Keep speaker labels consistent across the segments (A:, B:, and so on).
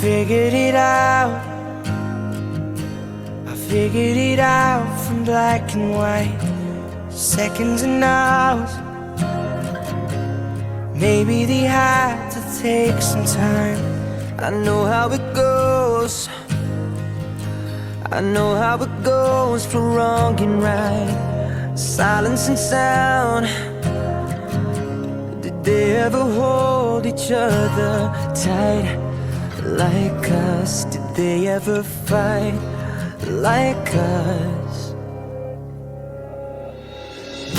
A: figured it out. I figured it out from black and white, seconds and hours. Maybe they had to take some time. I know how it goes. I know how it goes for wrong and right, silence and sound. Did they ever hold each other tight like us? Did they ever fight like us?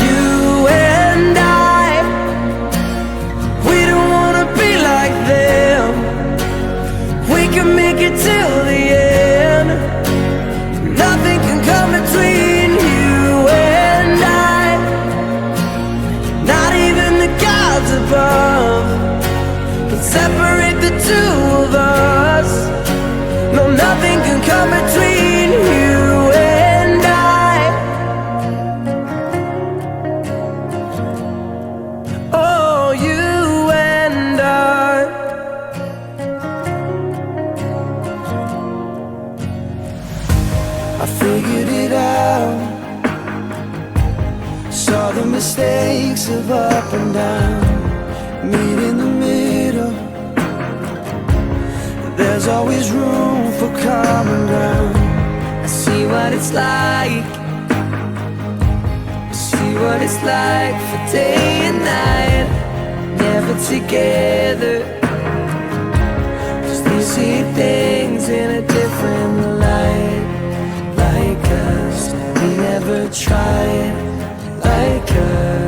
A: You and I, we don't wanna be like them. We can make it till the end. Nothing can come between you and I, not even the gods above can separate the two of us. No, nothing can come between you and I. Oh, you and I. I figured it out, saw the mistakes of up and down, meet in the middle. There's always room for common ground. I see what it's like, I see what it's like for day and night, never together, 'cause they see things in a different light. Like us, we never tried like us.